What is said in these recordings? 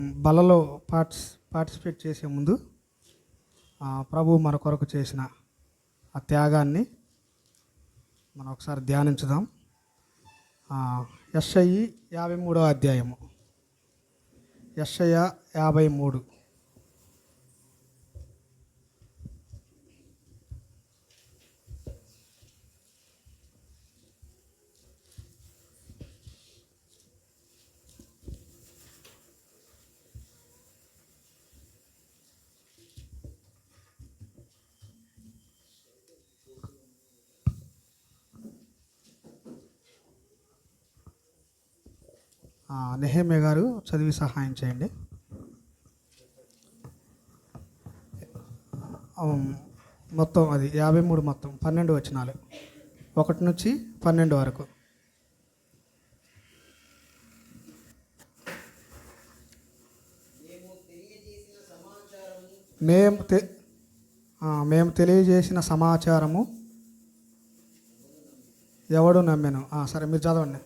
బలలో పార్టిసిపేట్ చేసే ముందు ప్రభు మన కొరకు చేసిన ఆ త్యాగాన్ని మనం ఒకసారి ధ్యానించుదాం. యెషయా 53వ అధ్యాయము. యెషయా 53. నెహెమ్యా గారు చదివి సహాయం చేయండి. మొత్తం అది 53, మొత్తం 12 వచనాలు, 1 నుంచి 12 వరకు. మేము తెలియజేసిన సమాచారము ఎవడు నమ్మెను. సరే, మీరు చదవండి.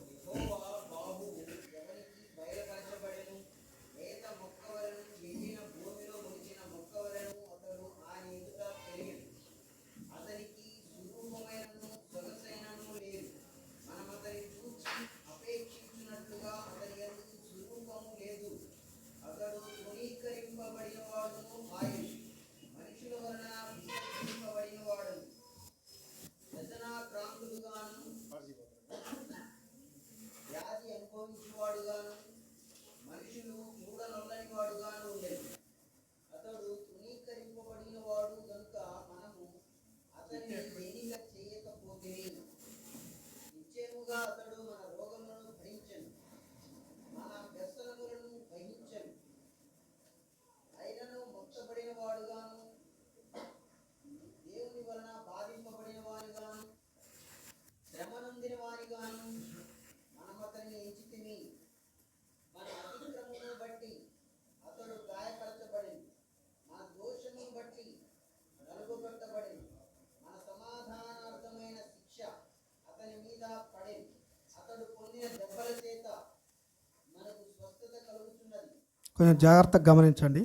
కొంచెం జాగ్రత్తగా గమనించండి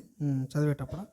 చదివేటప్పుడు.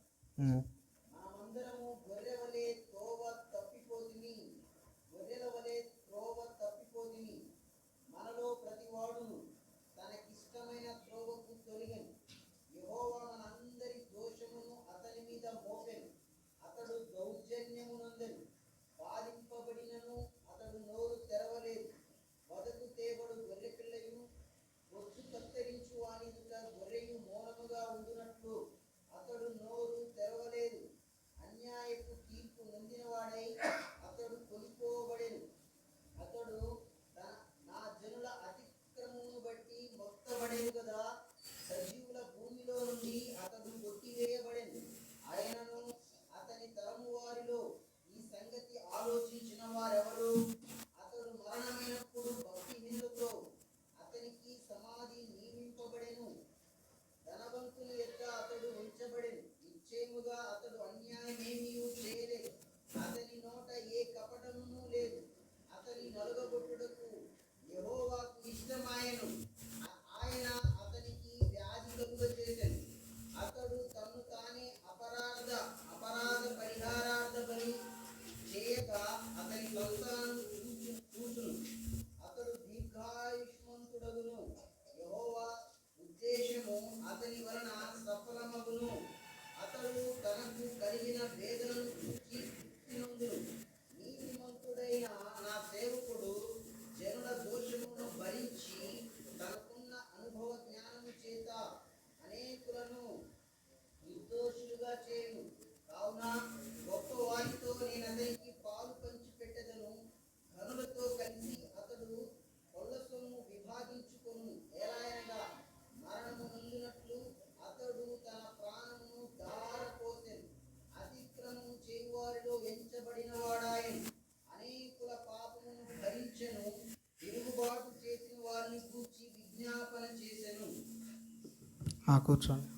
కూర్చోండి.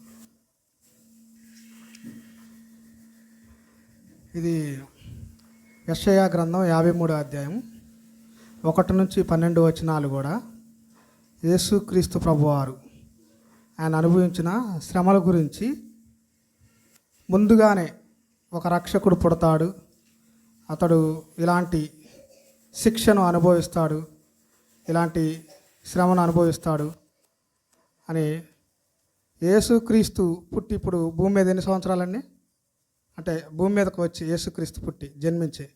ఇది యెషయా గ్రంథం 53వ అధ్యాయం 1 నుంచి 12 వచనాలు కూడా యేసుక్రీస్తు ప్రభువారు ఆయన అనుభవించిన శ్రమల గురించి ముందుగానే ఒక రక్షకుడు పుడతాడు, అతడు ఇలాంటి శిక్షను అనుభవిస్తాడు, ఇలాంటి శ్రమను అనుభవిస్తాడు అని యేసుక్రీస్తు పుట్టి ఇప్పుడు భూమి మీద ఎన్ని సంవత్సరాలండి? అంటే భూమి మీదకు వచ్చి యేసుక్రీస్తు పుట్టి జన్మించి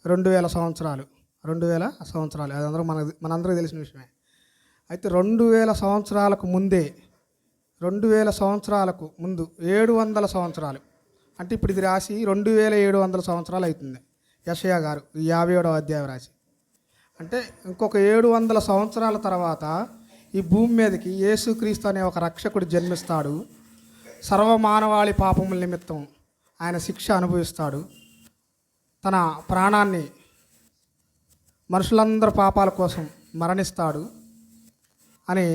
2000 సంవత్సరాలు, 2000 సంవత్సరాలు, అది మనందరికీ తెలిసిన విషయమే. అయితే 2000 సంవత్సరాలకు ముందే, 2000 సంవత్సరాలకు ముందు 700 సంవత్సరాలు, అంటే ఇప్పుడు ఇది రాసి 2700 సంవత్సరాలు అవుతుంది యెషయా గారు ఈ 57వ అధ్యాయం రాసి. అంటే ఇంకొక 700 సంవత్సరాల తర్వాత ఈ భూమి మీదకి యేసుక్రీస్తు అనే ఒక రక్షకుడు జన్మిస్తాడు. సర్వమానవాళి పాపముల నిమిత్తం ఆయన శిక్ష అనుభవిస్తాడు, తన ప్రాణాన్ని మనుషులందరి పాపాల కోసం మరణిస్తాడు అని,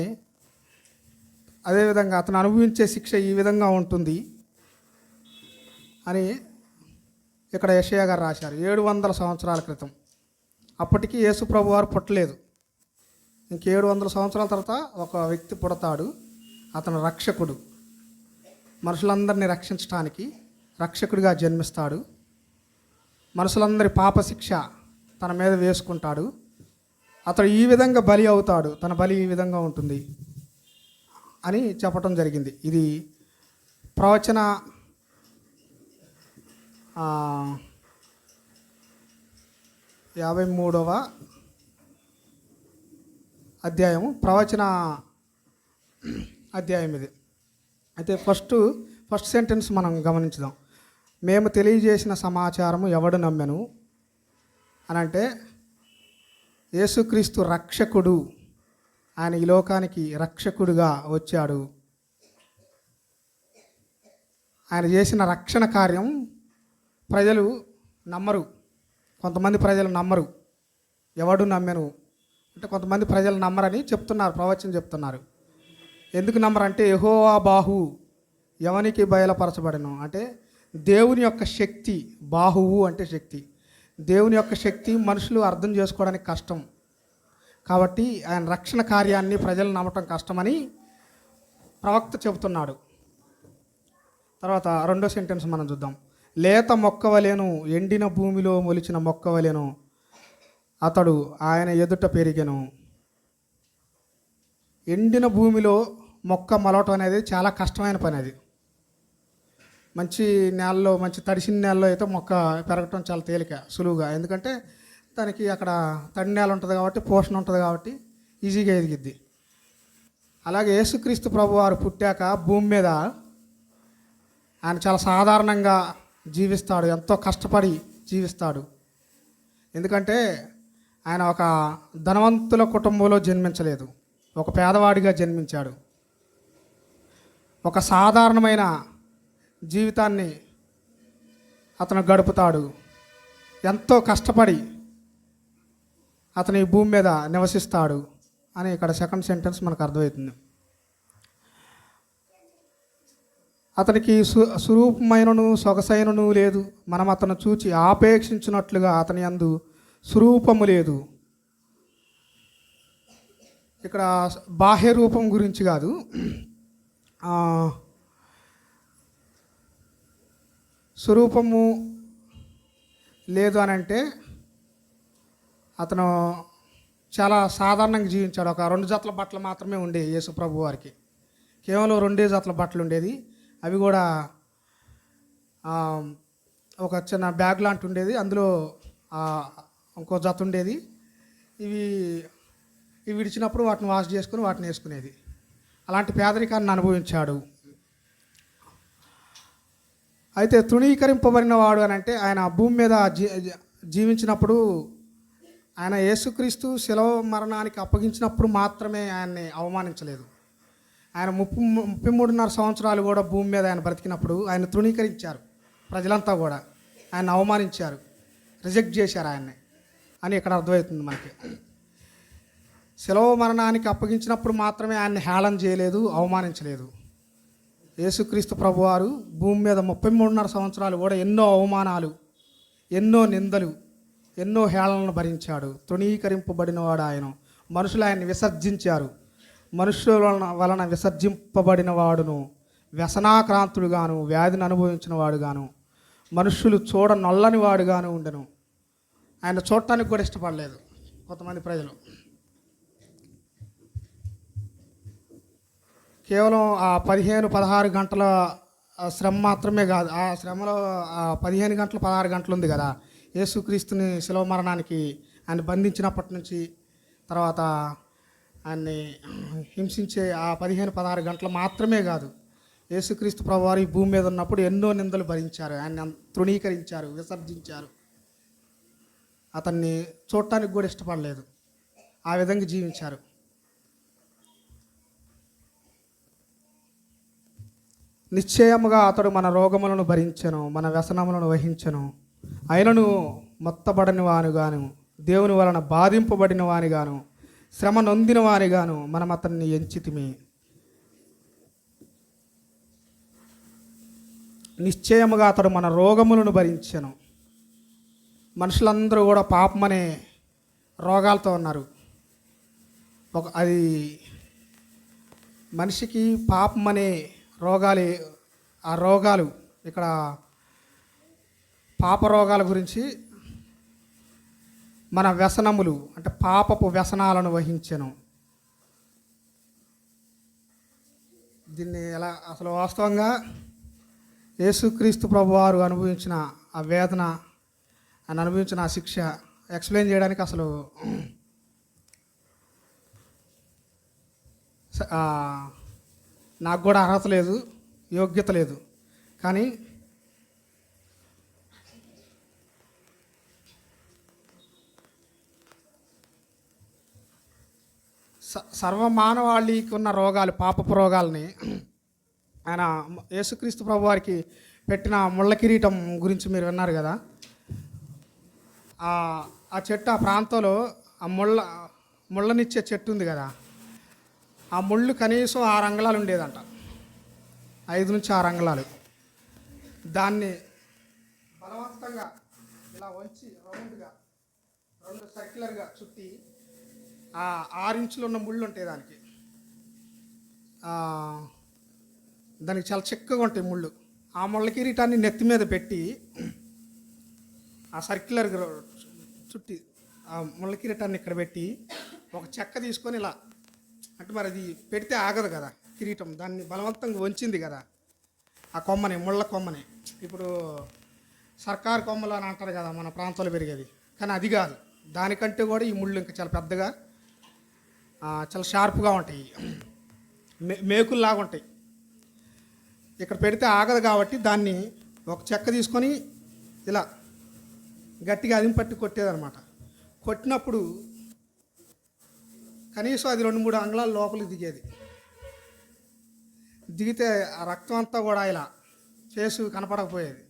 అదేవిధంగా అతను అనుభవించే శిక్ష ఈ విధంగా ఉంటుంది అని ఇక్కడ యెషయా గారు రాశారు 700 సంవత్సరాల క్రితం. అప్పటికి యేసు ప్రభు వారు పుట్టలేదు. ఇంక 700 సంవత్సరాల తర్వాత ఒక వ్యక్తి పుడతాడు, అతను రక్షకుడు, మనుషులందరినీ రక్షించడానికి రక్షకుడిగా జన్మిస్తాడు, మనుషులందరి పాపశిక్ష తన మీద వేసుకుంటాడు, అతడు ఈ విధంగా బలి అవుతాడు, తన బలి ఈ విధంగా ఉంటుంది అని చెప్పటం జరిగింది. ఇది ప్రవచన 53వ అధ్యాయము, ప్రవచన అధ్యాయం ఇది. అయితే ఫస్ట్ సెంటెన్స్ మనం గమనించుదాం. మేము తెలియజేసిన సమాచారము ఎవడు నమ్మెను అని అంటే, యేసుక్రీస్తు రక్షకుడు, ఆయన ఈ లోకానికి రక్షకుడుగా వచ్చాడు. ఆయన చేసిన రక్షణ కార్యం ప్రజలు నమ్మరు, కొంతమంది ప్రజలు నమ్మరు. ఎవడు నమ్మెను అంటే కొంతమంది ప్రజలు నమ్మరని చెప్తున్నారు, ప్రవచనం చెప్తున్నారు. ఎందుకు నమ్మరంటే, యెహోవా బాహు ఎవనికి బయలుపరచబడను అంటే దేవుని యొక్క శక్తి, బాహువు అంటే శక్తి, దేవుని యొక్క శక్తి మనుషులు అర్థం చేసుకోవడానికి కష్టం. కాబట్టి ఆయన రక్షణ కార్యాన్ని ప్రజలు నమ్మటం కష్టమని ప్రవక్త చెబుతున్నాడు. తర్వాత రెండో సెంటెన్స్ మనం చూద్దాం. లేత మొక్కవలెను, ఎండిన భూమిలో మొలిచిన మొక్కవలెను, అతడు ఆయన ఎదుట పెరిగెను. ఎండిన భూమిలో మొక్క మొలవటం అనేది చాలా కష్టమైన పని. అది మంచి నేలలో, మంచి తడిసిన నేలలో అయితే మొక్క పెరగటం చాలా తేలిక, సులువుగా. ఎందుకంటే దానికి అక్కడ తడి నేల ఉంటుంది కాబట్టి, పోషణ ఉంటుంది కాబట్టి ఈజీగా ఎదిగిద్ది. అలాగే యేసుక్రీస్తు ప్రభు వారు పుట్టాక భూమి మీద ఆయన చాలా సాధారణంగా జీవిస్తాడు, ఎంతో కష్టపడి జీవిస్తాడు. ఎందుకంటే ఆయన ఒక ధనవంతుల కుటుంబంలో జన్మించలేదు, ఒక పేదవాడిగా జన్మించాడు. ఒక సాధారణమైన జీవితాన్ని అతను గడుపుతాడు. ఎంతో కష్టపడి అతను ఈ భూమి మీద నివసిస్తాడు అని ఇక్కడ సెకండ్ సెంటెన్స్ మనకు అర్థమవుతుంది. అతనికి స్వరూపమైనను సొగసైనను లేదు, మనం అతను చూచి ఆపేక్షించినట్లుగా అతని యందు స్వరూపము లేదు. ఇక్కడ బాహ్య రూపం గురించి కాదు, స్వరూపము లేదు అని అంటే అతను చాలా సాధారణంగా జీవించాడు. ఒక 2 జతల బట్టలు మాత్రమే ఉండేవి యేసు ప్రభు వారికి, కేవలం 2 జతల బట్టలు ఉండేది. అవి కూడా ఒక చిన్న బ్యాగ్ లాంటి ఉండేది, అందులో ఇంకో జత ఉండేది. ఇవి విడిచినప్పుడు వాటిని వాష్ చేసుకుని వాటిని వేసుకునేది. అలాంటి పేదరికాన్ని అనుభవించాడు. అయితే తృణీకరింపబడిన వాడు అని అంటే ఆయన భూమి మీద జీవించినప్పుడు, ఆయన యేసుక్రీస్తు శిలువ మరణానికి అప్పగించినప్పుడు మాత్రమే ఆయన్ని అవమానించలేదు. ఆయన 33.5 సంవత్సరాలు కూడా భూమి మీద ఆయన బ్రతికినప్పుడు ఆయన తృణీకరించారు, ప్రజలంతా కూడా ఆయన అవమానించారు, రిజెక్ట్ చేశారు ఆయన్ని అని ఇక్కడ అర్థమవుతుంది మనకి. శిలువ మరణానికి అప్పగించినప్పుడు మాత్రమే ఆయన్ని హేళన చేయలేదు, అవమానించలేదు. యేసుక్రీస్తు ప్రభువారు భూమి మీద 33.5 సంవత్సరాలు కూడా ఎన్నో అవమానాలు, ఎన్నో నిందలు, ఎన్నో హేళనలను భరించాడు. తృణీకరింపబడినవాడు ఆయన. మనుషులు ఆయన్ని విసర్జించారు, మనుషుల వలన విసర్జింపబడిన వాడును, వ్యసనాక్రాంతుడుగాను, వ్యాధిని అనుభవించిన వాడుగాను, మనుషులు చూడ నొల్లని వాడుగాను ఉండెను. ఆయన చూడటానికి కూడా ఇష్టపడలేదు కొంతమంది ప్రజలు. కేవలం ఆ 15-16 గంటల శ్రమ మాత్రమే కాదు, ఆ శ్రమలో 15 గంటలు 16 గంటలు ఉంది కదా, యేసుక్రీస్తుని శిలువ మరణానికి ఆయన బంధించినప్పటి నుంచి తర్వాత ఆయన్ని హింసించే ఆ 15-16 గంటలు మాత్రమే కాదు, యేసుక్రీస్తు ప్రభువారు ఈ భూమి మీద ఉన్నప్పుడు ఎన్నో నిందలు భరించారు, ఆయన తృణీకరించారు, విసర్జించారు. అతన్ని చూడటానికి కూడా ఇష్టపడలేదు, ఆ విధంగా జీవించారు. నిశ్చయముగా అతడు మన రోగములను భరించెను, మన వ్యసనములను వహించెను. ఆయనను మొత్తబడని వానిగాను, దేవుని వలన బాధింపబడిన వానిగాను, శ్రమ నొందిన వానిగాను మనం అతన్ని ఎంచితిమి. నిశ్చయముగా అతడు మన రోగములను భరించెను. మనుషులందరూ కూడా పాపమనే రోగాలతో ఉన్నారు. అది మనిషికి పాపమనే రోగాలు, ఆ రోగాలు ఇక్కడ పాప రోగాల గురించి, మన వ్యసనములు అంటే పాపపు వ్యసనాలను వహించెను. దీన్ని ఎలా అసలు వాస్తవంగా యేసుక్రీస్తు ప్రభువారు అనుభవించిన ఆ వేదన, ఆయన అనుభవించిన ఆ శిక్ష ఎక్స్ప్లెయిన్ చేయడానికి అసలు నాకు కూడా అర్హత లేదు, యోగ్యత లేదు. కానీ సర్వమానవాళికి ఉన్న రోగాలు, పాపపు రోగాల్ని ఆయన యేసుక్రీస్తు ప్రభువారికి పెట్టిన ముళ్ళ కిరీటం గురించి మీరు విన్నారు కదా. ఆ చెట్టు, ఆ ప్రాంతంలో ఆ ముళ్ళనిచ్చే చెట్టు ఉంది కదా, ఆ ముళ్ళు కనీసం 6 అంగుళాలు ఉండేదంట, 5 నుంచి 6 అంగుళాలు. దాన్ని బలవంతంగా ఇలా వంచి రౌండ్గా 2 సర్క్యులర్గా చుట్టి ఆ 6 ఇంచులు ఉన్న ముళ్ళు ఉంటాయి దానికి. దానికి చాలా చిక్కగా ఉంటాయి ముళ్ళు. ఆ ముళ్ళ కిరీటాన్ని నెత్తి మీద పెట్టి ఆ సర్క్యులర్ చుట్టి ఆ ముళ్ళ కిరీటాన్ని ఇక్కడ పెట్టి ఒక చెక్క తీసుకొని ఇలా, అంటే మరి అది పెడితే ఆగదు కదా కిరీటం, దాన్ని బలవంతంగా వంచింది కదా ఆ కొమ్మని, ముళ్ళ కొమ్మని. ఇప్పుడు సర్కారు కొమ్మలు అని అంటారు కదా మన ప్రాంతంలో పెరిగేది, కానీ అది కాదు, దానికంటే కూడా ఈ ముళ్ళు ఇంకా చాలా పెద్దగా, చాలా షార్ప్గా ఉంటాయి, మేకుల్లాగా ఉంటాయి. ఇక్కడ పెడితే ఆగదు కాబట్టి దాన్ని ఒక చెక్క తీసుకొని ఇలా గట్టిగా అదిమి పట్టి కొట్టేదనమాట. కొట్టినప్పుడు కనీసం అది 2-3 అంగుళాల లోపలికి దిగేది. దిగితే ఆ రక్తం అంతా కూడా ఇలా ఫేసు కనపడకపోయేది.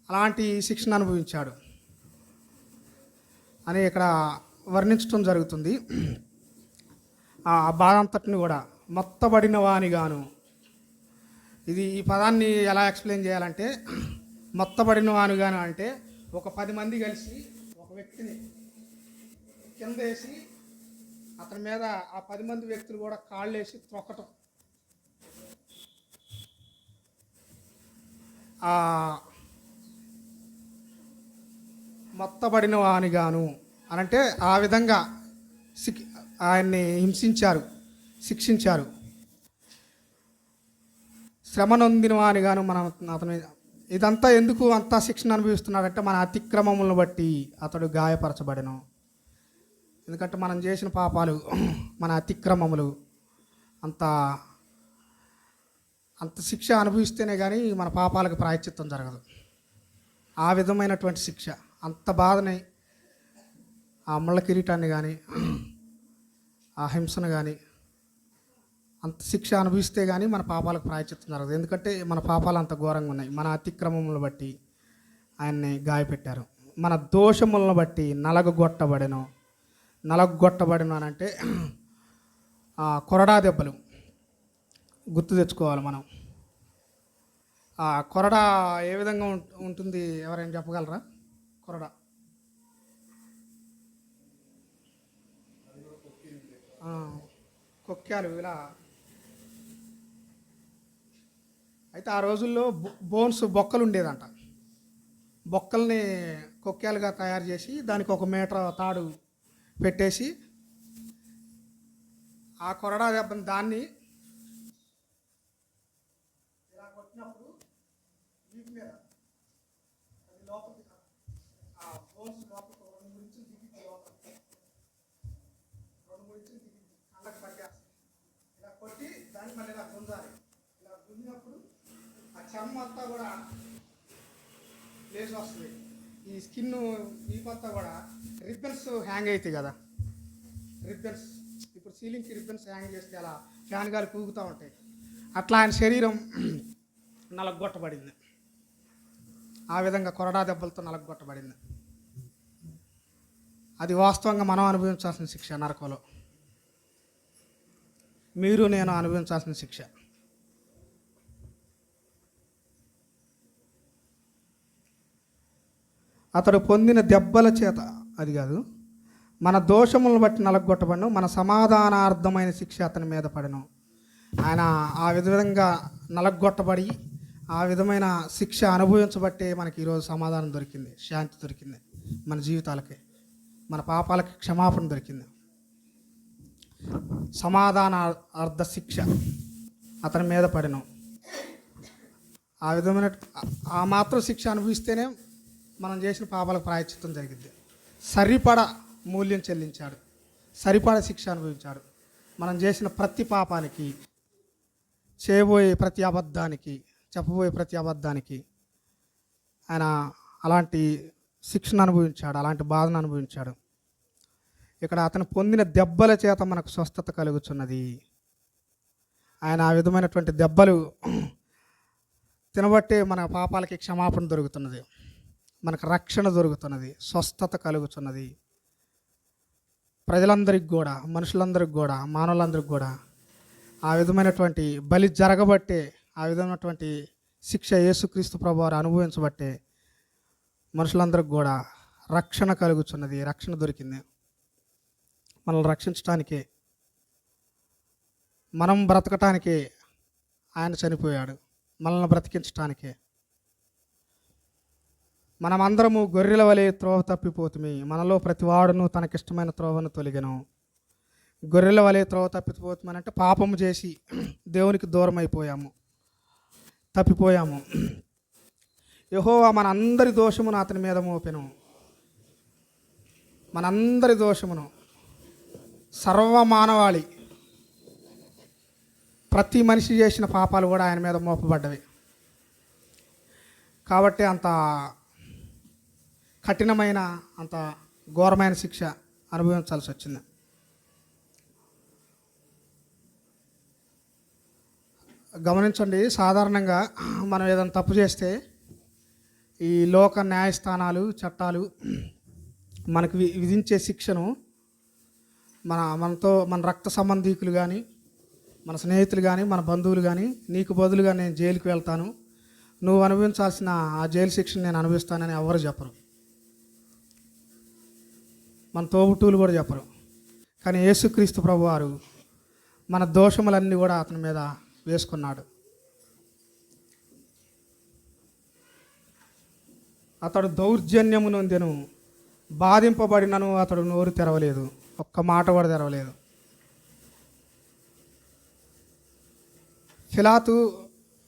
అలాంటి శిక్షణ అనుభవించాడు అని ఇక్కడ వర్ణించడం జరుగుతుంది. ఆ బాధ అంతటిని కూడా మొత్తబడిన వానిగాను. ఈ పదాన్ని ఎలా ఎక్స్ప్లెయిన్ చేయాలంటే, మొత్తబడిన వానిగాను అంటే ఒక 10 మంది కలిసి ఒక వ్యక్తిని కింద వేసి అతని మీద ఆ 10 మంది వ్యక్తులు కూడా కాళ్ళు వేసి తొక్కటం. మొత్తబడిన వానిగాను అనంటే ఆ విధంగా ఆయన్ని హింసించారు, శిక్షించారు. శ్రమ నొందిన వానిగాను మనం అతని. ఇదంతా ఎందుకు అంతా శిక్షణ అనుభవిస్తున్నాడంటే మన అతిక్రమములను బట్టి అతడు గాయపరచబడెను. ఎందుకంటే మనం చేసిన పాపాలు, మన అతిక్రమములు అంత శిక్ష అనుభవిస్తేనే కానీ మన పాపాలకు ప్రాయశ్చిత్తం జరగదు. ఆ విధమైనటువంటి శిక్ష, అంత బాధని, ఆ ముళ్ళ కిరీటాన్ని కానీ ఆ హింసను కానీ అంత శిక్ష అనుభవిస్తే కానీ మన పాపాలకు ప్రాయశ్చిత్తం జరగదు. ఎందుకంటే మన పాపాలు అంత ఘోరంగా ఉన్నాయి. మన అతిక్రమములను బట్టి ఆయన్ని గాయపెట్టారు. మన దోషములను బట్టి నలగొట్టబడెను అని అంటే కొరడా దెబ్బలు గుర్తు తెచ్చుకోవాలి మనం. ఆ కొరడా ఏ విధంగా ఉంటుంది, ఎవరైనా చెప్పగలరా? కొరడా ఆ, కొక్కాలు ఇలా. అయితే ఆ రోజుల్లో బోన్స్ బొక్కలు ఉండేదంట. బొక్కల్ని కొక్కాలుగా తయారు చేసి దానికి 1 మీటర్ తాడు పెట్టేసి ఆ కొరడా దెబ్బని దాన్ని ఇలా కొట్టినప్పుడు వీటి మీద అది లోపలికి ఆ బోన్స్ లోపలికి 2 ఇంచులు దిగి లోపలికి 2 ఇంచులు దిగి కళ్ళకి పట్టేస్తాయి. ఇలా కొట్టి దాన్ని మళ్ళీ ఇలా గుంజాలి. ఇలా గుంజినప్పుడు ఆ చర్మం అంతా కూడా లేచి వస్తుంది. ఈ స్కిన్ వీపంతా కూడా రిబ్బన్స్ హ్యాంగ్ అవుతాయి కదా, రిబ్బన్స్ ఇప్పుడు సీలింగ్కి రిబ్బన్స్ హ్యాంగ్ చేస్తే అలా ఫ్యాన్ గాలి కూగుతూ ఉంటాయి. అట్లా ఆయన శరీరం నలగొట్టబడింది. ఆ విధంగా కొరడా దెబ్బలతో నలగొట్టబడింది. అది వాస్తవంగా మనం అనుభవించాల్సిన శిక్ష నరకంలో. మీరు నేను అనుభవించాల్సిన శిక్ష. అతడు పొందిన దెబ్బల చేత అది కాదు, మన దోషములను బట్టి నలగొట్టబడను, మన సమాధానార్థమైన శిక్ష అతని మీద పడను. ఆయన ఆ విధంగా నలగొట్టబడి ఆ విధమైన శిక్ష అనుభవించబట్టే మనకి ఈరోజు సమాధానం దొరికింది, శాంతి దొరికింది, మన జీవితాలకి, మన పాపాలకి క్షమాపణ దొరికింది. సమాధాన అర్థ శిక్ష అతని మీద పడను. ఆ విధమైన ఆ మాత్రం శిక్ష అనుభవిస్తేనే మనం చేసిన పాపాలకు ప్రాయశ్చిత్తం జరిగింది. సరిపడ మూల్యం చెల్లించాడు, సరిపడ శిక్ష అనుభవించాడు. మనం చేసిన ప్రతి పాపానికి, చేయబోయే ప్రతి అబద్ధానికి, చెప్పబోయే ప్రతి అబద్ధానికి ఆయన అలాంటి శిక్షను అనుభవించాడు, అలాంటి బాధను అనుభవించాడు. ఇక్కడ అతను పొందిన దెబ్బల చేత మనకు స్వస్థత కలుగుతున్నది. ఆయన ఆ విధమైనటువంటి దెబ్బలు తినబట్టే మన పాపాలకి క్షమాపణ దొరుకుతున్నది, మనకు రక్షణ దొరుకుతున్నది, స్వస్థత కలుగుతున్నది. ప్రజలందరికీ కూడా, మనుషులందరికీ కూడా, మానవులందరికీ కూడా ఆ విధమైనటువంటి బలి జరగబట్టే, ఆ విధమైనటువంటి శిక్ష యేసుక్రీస్తు ప్రభువారు అనుభవించబట్టే మనుషులందరికీ కూడా రక్షణ కలుగుతున్నది, రక్షణ దొరికింది. మనల్ని రక్షించటానికే, మనం బ్రతకటానికే ఆయన చనిపోయాడు, మనల్ని బ్రతికించటానికే. మనమందరము గొర్రెల వలె త్రోవ తప్పిపోతుమి, మనలో ప్రతివాడును తనకిష్టమైన త్రోవను తొలగను. గొర్రెల వలె త్రోవ తప్పిపోతుమని అంటే పాపము చేసి దేవునికి దూరం అయిపోయాము, తప్పిపోయాము. యెహోవా మనందరి దోషమును అతని మీద మోపెను. మనందరి దోషమును, సర్వమానవాళి ప్రతి మనిషి చేసిన పాపాలు కూడా ఆయన మీద మోపబడ్డవి. కాబట్టి అంత కఠినమైన, అంత ఘోరమైన శిక్ష అనుభవించాల్సి వచ్చింది. గమనించండి, సాధారణంగా మనం ఏదైనా తప్పు చేస్తే ఈ లోక న్యాయస్థానాలు, చట్టాలు మనకు విధించే శిక్షను మన రక్త సంబంధీకులు కానీ, మన స్నేహితులు కానీ, మన బంధువులు కానీ, నీకు బదులుగా నేను జైలుకి వెళ్తాను, నువ్వు అనుభవించాల్సిన ఆ జైలు శిక్షను నేను అనుభవిస్తానని ఎవరు చెప్పరు. మన తోబుట్టువులు కూడా చెప్పరు. కానీ యేసుక్రీస్తు ప్రభువారు మన దోషములన్నీ కూడా అతని మీద వేసుకున్నాడు. అతడు దౌర్జన్యము నొందెను, బాధింపబడినను అతడు నోరు తెరవలేదు, ఒక్క మాట కూడా తెరవలేదు. పిలాతు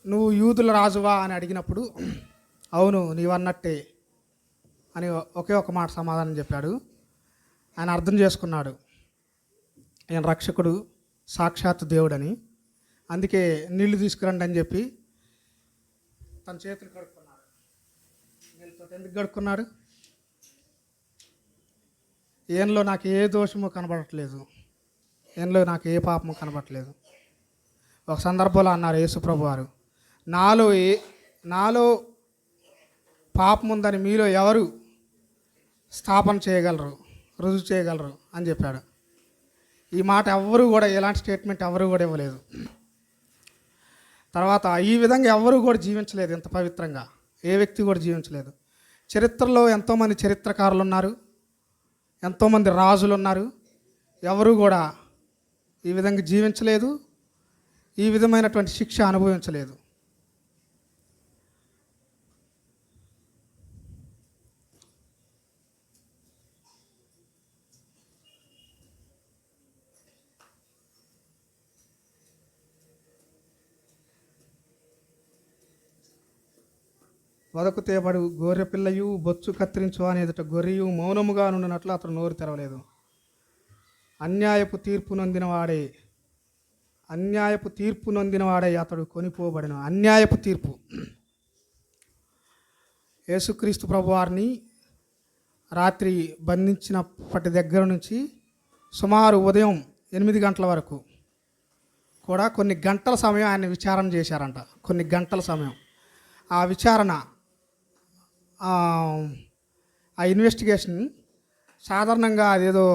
నువ్వు యూదుల రాజువా అని అడిగినప్పుడు అవును నీవన్నట్టే అని ఒకే ఒక మాట సమాధానం చెప్పాడు. ఆయన అర్థం చేసుకున్నాడు ఆయన రక్షకుడు, సాక్షాత్ దేవుడని. అందుకే నీళ్లు తీసుకురండి అని చెప్పి తన చేతులు కడుక్కున్నాడు. నీళ్ళతో ఎందుకు కడుక్కున్నాడు? ఈయనలో నాకు ఏ దోషము కనబడట్లేదు, ఈయనలో నాకు ఏ పాపము కనబడట్లేదు. ఒక సందర్భంలో అన్నారు యేసుప్రభు వారు, నాలో పాపం ఉందని మీలో ఎవరు స్థాపన చేయగలరు, రుజువు చేయగలరు అని చెప్పాడు. ఈ మాట ఎవరు కూడా, ఎలాంటి స్టేట్మెంట్ ఎవరు కూడా ఇవ్వలేదు. తర్వాత ఈ విధంగా ఎవరు కూడా జీవించలేదు, ఇంత పవిత్రంగా ఏ వ్యక్తి కూడా జీవించలేదు. చరిత్రలో ఎంతోమంది చరిత్రకారులు ఉన్నారు, ఎంతోమంది రాజులు ఉన్నారు, ఎవరు కూడా ఈ విధంగా జీవించలేదు, ఈ విధమైనటువంటి శిక్ష అనుభవించలేదు. వదకు తేబడు గొర్రె పిల్లయు బొచ్చు కత్తిరించు అనేదట గొర్రెయు మౌనముగా నుండినట్లు అతడు నోరు తెరవలేదు. అన్యాయపు తీర్పు నొందినవాడై అతడు కొనిపోబడిన. అన్యాయపు తీర్పు. యేసుక్రీస్తు ప్రభువారిని రాత్రి బంధించినప్పటి దగ్గర నుంచి సుమారు ఉదయం 8 గంటల వరకు కూడా కొన్ని గంటల సమయం ఆయన విచారణ చేశారంట. కొన్ని గంటల సమయం ఆ విచారణ, ఆ ఇన్వెస్టిగేషన్ సాధారణంగా అదేదో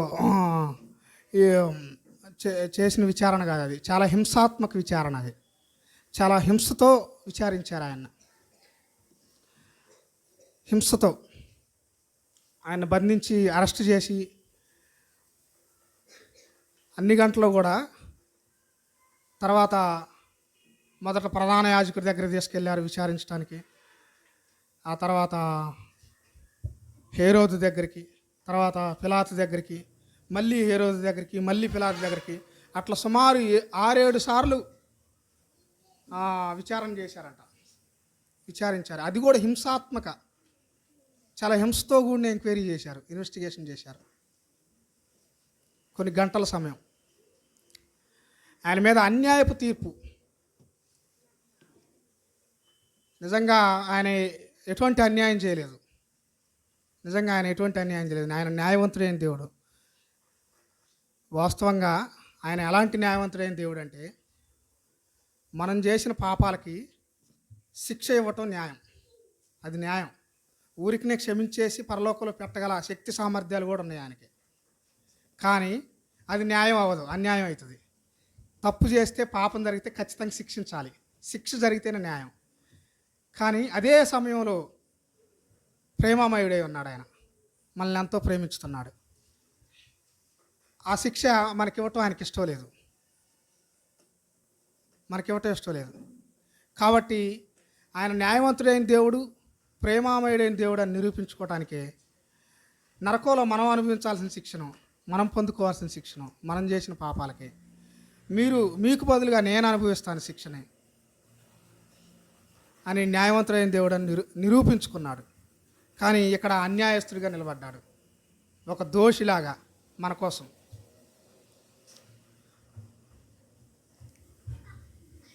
చేసిన విచారణ కాదు. అది చాలా హింసాత్మక విచారణ. అది చాలా హింసతో విచారించారు ఆయన. హింసతో ఆయన బంధించి అరెస్ట్ చేసి అన్ని గంటలు కూడా తర్వాత మొదట ప్రధాన యాజకుడి దగ్గర తీసుకెళ్లారు విచారించడానికి. ఆ తర్వాత హేరోదు దగ్గరికి, తర్వాత పిలాతు దగ్గరికి, మళ్ళీ హేరోదు దగ్గరికి, మళ్ళీ పిలాతు దగ్గరికి, అట్లా సుమారు 6-7 సార్లు విచారణ చేశారంట. విచారించారు. అది కూడా హింసాత్మక, చాలా హింసతో కూడిన ఎంక్వైరీ చేశారు, ఇన్వెస్టిగేషన్ చేశారు. కొన్ని గంటల సమయం. ఆయన మీద అన్యాయపు తీర్పు. నిజంగా ఆయన ఎటువంటి అన్యాయం చేయలేదు. ఆయన న్యాయవంతుడైన దేవుడు. వాస్తవంగా ఆయన ఎలాంటి న్యాయవంతుడైన దేవుడు అంటే, మనం చేసిన పాపాలకి శిక్ష ఇవ్వటం న్యాయం. అది న్యాయం. ఊరికినే క్షమించేసి పరలోకంలో పెట్టగల శక్తి సామర్థ్యాలు కూడా ఉన్నాయి ఆయనకి. కానీ అది న్యాయం అవ్వదు, అన్యాయం అవుతుంది. తప్పు చేస్తే, పాపం జరిగితే ఖచ్చితంగా శిక్షించాలి. శిక్ష జరిగితేనే న్యాయం. కానీ అదే సమయంలో ప్రేమమయుడై ఉన్నాడు ఆయన. మనల్ని ఎంతో ప్రేమించుతున్నాడు. ఆ శిక్ష మనకివ్వటం ఆయనకి ఇష్టం లేదు. కాబట్టి ఆయన న్యాయవంతుడైన దేవుడు, ప్రేమామయుడైన దేవుడు అని నిరూపించుకోవటానికే నరకంలో మనం అనుభవించాల్సిన శిక్షను, మనం పొందుకోవాల్సిన శిక్షను, మనం చేసిన పాపాలకే మీకు బదులుగా నేను అనుభవిస్తాను శిక్షని అని న్యాయవంతుడైన దేవుడు అని నిరూపించుకున్నాడు. కానీ ఇక్కడ అన్యాయస్తుడిగా నిలబడ్డాడు, ఒక దోషిలాగా మన కోసం.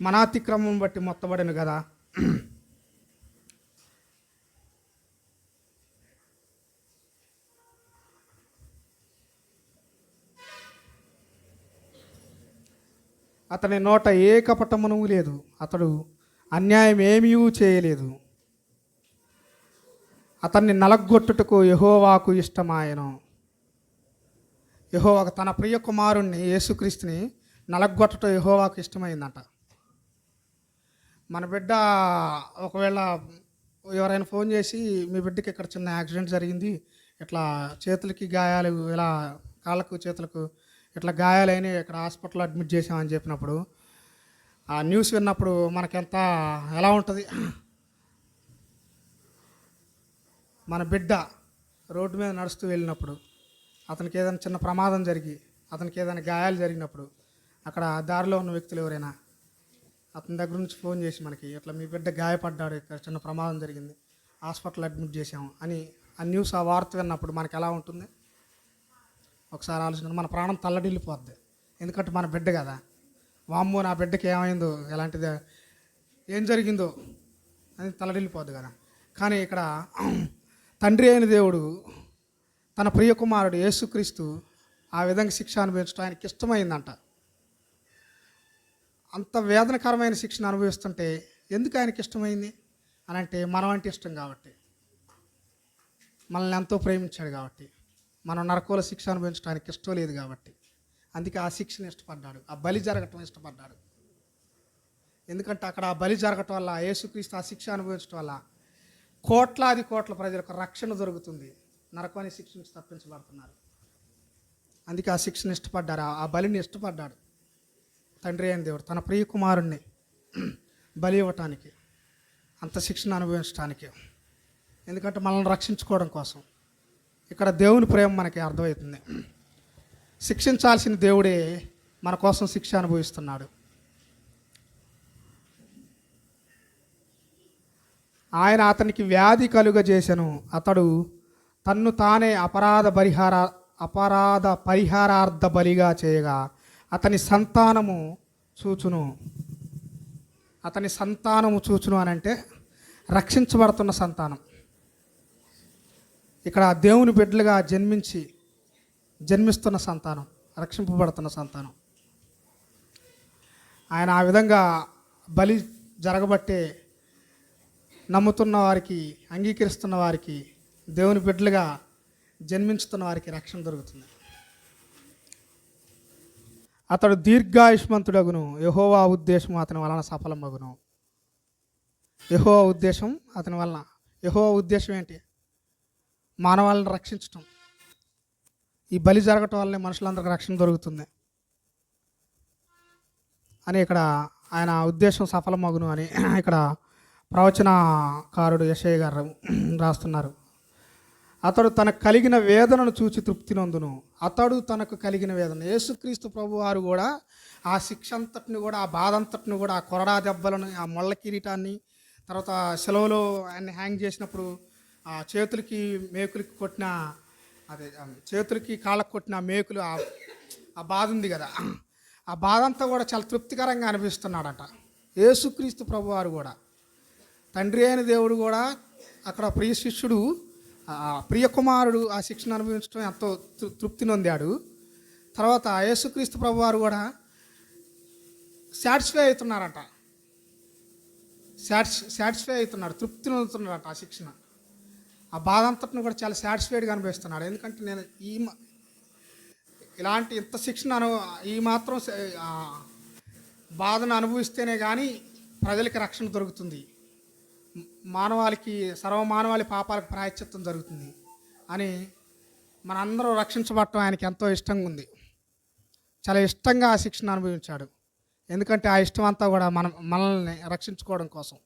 మన అతిక్రమం బట్టి మొత్తబడిన కదా. అతని నోట ఏ కపటమును లేదు, అతడు అన్యాయం ఏమీ చేయలేదు. అతన్ని నలగొట్టుటకు యెహోవాకు ఇష్టమాయెను. యెహోవాకు తన ప్రియ కుమారుణ్ణి యేసుక్రీస్తుని నలగొట్టడం యెహోవాకు ఇష్టమైందంట. మన బిడ్డ ఒకవేళ ఎవరైనా ఫోన్ చేసి, మీ బిడ్డకి ఇక్కడ చిన్న యాక్సిడెంట్ జరిగింది, ఇట్లా చేతులకి గాయాలు, ఇలా కాళ్ళకు చేతులకు ఇట్లా గాయాలైన ఇక్కడ హాస్పిటల్లో అడ్మిట్ చేసామని చెప్పినప్పుడు, ఆ న్యూస్ విన్నప్పుడు మనకెంత ఎలా ఉంటుంది? మన బిడ్డ రోడ్డు మీద నడుస్తూ వెళ్ళినప్పుడు, అతనికి ఏదైనా చిన్న ప్రమాదం జరిగి, అతనికి ఏదైనా గాయాలు జరిగినప్పుడు, అక్కడ దారిలో ఉన్న వ్యక్తులు ఎవరైనా అతని దగ్గర నుంచి ఫోన్ చేసి మనకి, ఇట్లా మీ బిడ్డ గాయపడ్డాడు, ఇక్కడ చిన్న ప్రమాదం జరిగింది, హాస్పిటల్ అడ్మిట్ చేసాము అని ఆ న్యూస్, ఆ వార్త విన్నప్పుడు మనకి ఎలా ఉంటుంది? ఒకసారి ఆలోచన, మన ప్రాణం తల్లడిల్లిపోద్ది. ఎందుకంటే మన బిడ్డ కదా. వామ్మో, నా బిడ్డకి ఏమైందో, ఎలాంటిది, ఏం జరిగిందో అని తల్లడిల్లిపోద్ది కదా. కానీ ఇక్కడ తండ్రి అయిన దేవుడు తన ప్రియ కుమారుడు యేసుక్రీస్తు ఆ విధంగా శిక్ష అనుభవించడం ఆయనకి ఇష్టమైందంట. అంత వేదనకరమైన శిక్షను అనుభవిస్తుంటే ఎందుకు ఆయనకి ఇష్టమైంది అని అంటే, మనం అంటే ఇష్టం కాబట్టి, మనల్ని ఎంతో ప్రేమించాడు కాబట్టి, మనం నరకోల శిక్ష అనుభవించడానికి ఇష్టం లేదు కాబట్టి, అందుకే ఆ శిక్షను ఇష్టపడ్డాడు, ఆ బలి జరగటం ఇష్టపడ్డాడు. ఎందుకంటే అక్కడ ఆ బలి జరగటం వల్ల, యేసుక్రీస్తు ఆ శిక్ష అనుభవించడం వల్ల కోట్ల ప్రజలకు రక్షణ దొరుకుతుంది, నరకం శిక్ష నుంచి తప్పించబడుతున్నారు. అందుకే ఆ శిక్షను ఇష్టపడ్డారు, ఆ బలిని ఇష్టపడ్డాడు. తండ్రి అయిన దేవుడు తన ప్రియ కుమారుణ్ణి బలి ఇవ్వటానికి, అంత శిక్షను అనుభవించడానికి. ఎందుకంటే మనల్ని రక్షించుకోవడం కోసం. ఇక్కడ దేవుని ప్రేమ మనకి అర్థమవుతుంది. శిక్షించాల్సిన దేవుడే మన కోసం శిక్ష అనుభవిస్తున్నాడు. ఆయన అతనికి వ్యాధి కలుగజేసెను. అతడు తన్ను తానే అపరాధ పరిహారార్థ బలిగా చేయగా అతని సంతానము చూచును. అతని సంతానము చూచును అని అంటే రక్షించబడుతున్న సంతానం. ఇక్కడ దేవుని బిడ్డలుగా జన్మిస్తున్న సంతానం, రక్షింపబడుతున్న సంతానం. ఆయన ఆ విధంగా బలి జరగబట్టే నమ్ముతున్న వారికి, అంగీకరిస్తున్న వారికి, దేవుని బిడ్డలుగా జన్మించుతున్న వారికి రక్షణ దొరుకుతుంది. అతడు దీర్ఘాయుష్మంతుడగును, యెహోవా ఉద్దేశం అతని వలన సఫలమగును. యెహోవా ఉద్దేశం అతని వలన. యెహోవా ఉద్దేశం ఏంటి? మానవాళ్ళని రక్షించటం. ఈ బలి జరగటం వల్లనే మనుషులందరికీ రక్షణ దొరుకుతుంది అని ఇక్కడ ఆయన ఉద్దేశం సఫలమగును అని ఇక్కడ ప్రవచనకారుడు యెషయా గారు రాస్తున్నారు. అతడు తనకు కలిగిన వేదనను చూచి తృప్తి నొందును. అతడు తనకు కలిగిన వేదన. యేసుక్రీస్తు ప్రభు వారు కూడా ఆ శిక్ష అంతటిని కూడా, ఆ బాధ అంతటిని కూడా, ఆ కొరడా దెబ్బలను, ఆ ముళ్ళ కిరీటాన్ని, తర్వాత సెలవులో ఆయన్ని హ్యాంగ్ చేసినప్పుడు ఆ చేతులకి మేకులకి కొట్టిన, అదే చేతులకి కాళ్ళకు కొట్టిన మేకులు, ఆ బాధ ఉంది కదా, ఆ బాధ అంతా కూడా చాలా తృప్తికరంగా అనిపిస్తున్నాడట యేసుక్రీస్తు ప్రభు వారు కూడా. తండ్రి అయిన దేవుడు కూడా అక్కడ ప్రియ శిష్యుడు, ప్రియ కుమారుడు ఆ శిక్షను అనుభవించడం ఎంతో తృప్తి నొందాడు. తర్వాత యేసుక్రీస్తు ప్రభు వారు కూడా సాటిస్ఫై అవుతున్నారట. సాటిస్ఫై అవుతున్నాడు, తృప్తి నొందుతున్నాడట ఆ శిక్షణ. ఆ బాధ అంతటిని కూడా చాలా సాటిస్ఫైడ్గా అనిపిస్తున్నాడు. ఎందుకంటే నేను ఇలాంటి ఇంత శిక్షణ ఈ మాత్రం బాధను అనుభవిస్తేనే కానీ ప్రజలకి రక్షణ దొరుకుతుంది, మానవాళికి, సర్వమానవాళి పాపాలకు ప్రాయశ్చిత్తం జరుగుతుంది అని మనందరూ రక్షించబడటం ఆయనకి ఎంతో ఇష్టంగా ఉంది. చాలా ఇష్టంగా ఆ శిక్షణ అనుభవించాడు. ఎందుకంటే ఆ ఇష్టం అంతా కూడా మనల్ని రక్షించుకోవడం కోసం,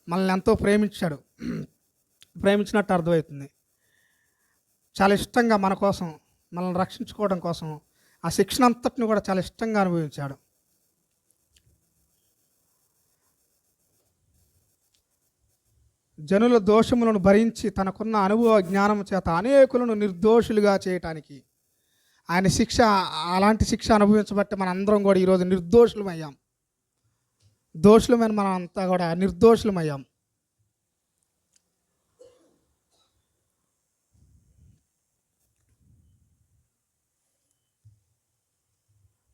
మనల్ని ఎంతో ప్రేమించినట్టు అర్థమవుతుంది. చాలా ఇష్టంగా మన కోసం, మనల్ని రక్షించుకోవడం కోసం ఆ శిక్షణ అంతటిని కూడా చాలా ఇష్టంగా అనుభవించాడు. జనుల దోషములను భరించి తనకున్న అనుభవ జ్ఞానం చేత అనేకులను నిర్దోషులుగా చేయటానికి ఆయన శిక్ష, అలాంటి శిక్ష అనుభవించబట్టి మనందరం కూడా ఈరోజు నిర్దోషులమయ్యాం. దోషులమైన మనం అంతా కూడా నిర్దోషులమయ్యాం.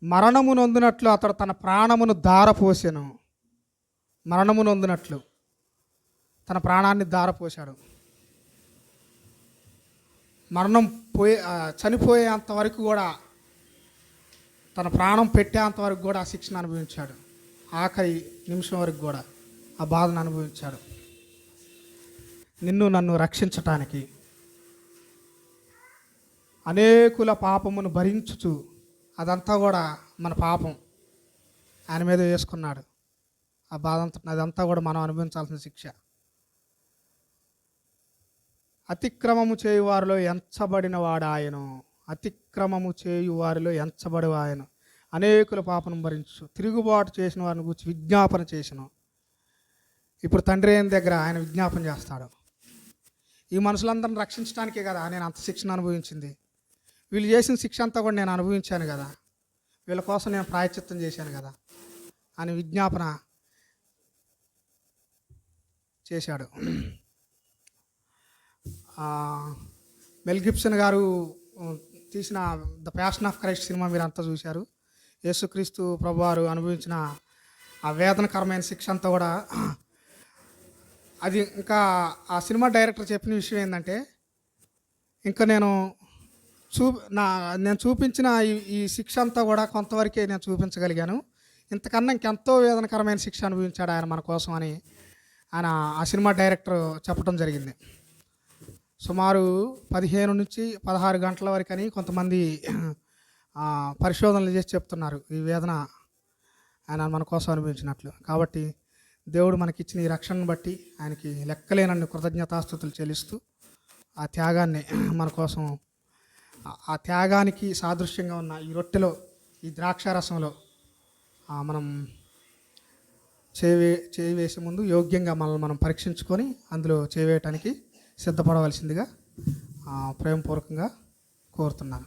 మరణము నొందినట్లు అతడు తన ప్రాణమును ధారపోసెను. మరణము నొందినట్లు తన ప్రాణాన్ని ధారపోశాడు. చనిపోయేంత వరకు కూడా, తన ప్రాణం పెట్టేంత వరకు కూడా ఆ శిక్షను అనుభవించాడు. ఆఖరి నిమిషం వరకు కూడా ఆ బాధను అనుభవించాడు. నన్ను రక్షించటానికి అనేకుల పాపమును భరించుచు, అదంతా కూడా మన పాపం ఆయన మీద వేసుకున్నాడు. ఆ బాధ అదంతా కూడా మనం అనుభవించాల్సిన శిక్ష. అతిక్రమము చేయువారిలో ఎంచబడిన వాడాయను. అతిక్రమము చేయువారిలో ఎంచబడివాయను. అనేకుల పాపను భరించు, తిరుగుబాటు చేసిన వారిని గురించి విజ్ఞాపన చేసిన. ఇప్పుడు తండ్రి అయిన దగ్గర ఆయన విజ్ఞాపన చేస్తాడు. ఈ మనుషులందరిని రక్షించడానికే కదా నేను అంత శిక్షణ అనుభవించింది. వీళ్ళు చేసిన శిక్ష అంతా కూడా నేను అనుభవించాను కదా, వీళ్ళ కోసం నేను ప్రాయశ్చిత్తం చేశాను కదా అని విజ్ఞాపన చేశాడు. మెల్ గిబ్సన్ గారు తీసిన the passion of Christ cinema మీరు అంతా చూశారు. యేసుక్రీస్తు ప్రభువారు అనుభవించిన ఆ వేదనకరమైన శిక్ష అంతా కూడా, అది ఇంకా ఆ సినిమా డైరెక్టర్ చెప్పిన విషయం ఏంటంటే, ఇంకా నేను చూపించిన ఈ శిక్ష అంతా కూడా కొంతవరకే నేను చూపించగలిగాను, ఇంతకన్నా ఇంకెంతో వేదనకరమైన శిక్ష అనుభవించాడు ఆయన మన కోసం అని ఆయన ఆ సినిమా డైరెక్టర్ చెప్పడం జరిగింది. సుమారు 15 నుంచి 16 గంటల వరకు అని కొంతమంది పరిశోధనలు చేసి చెప్తున్నారు. ఈ వేదన ఆయన మన కోసం అనుభవించినట్లు. కాబట్టి దేవుడు మనకిచ్చిన ఈ రక్షణను బట్టి ఆయనకి లెక్కలేనన్ని కృతజ్ఞతాస్తుతులు చెల్లిస్తూ ఆ త్యాగాన్ని మన కోసం, ఆ త్యాగానికి సాదృశ్యంగా ఉన్న ఈ రొట్టెలో, ఈ ద్రాక్షారసంలో మనం చేయి వేసే ముందు యోగ్యంగా మనల్ని మనం పరీక్షించుకొని అందులో చేవేయటానికి సిద్ధపడవలసిందిగా ప్రేమపూర్వకంగా కోరుతున్నాను.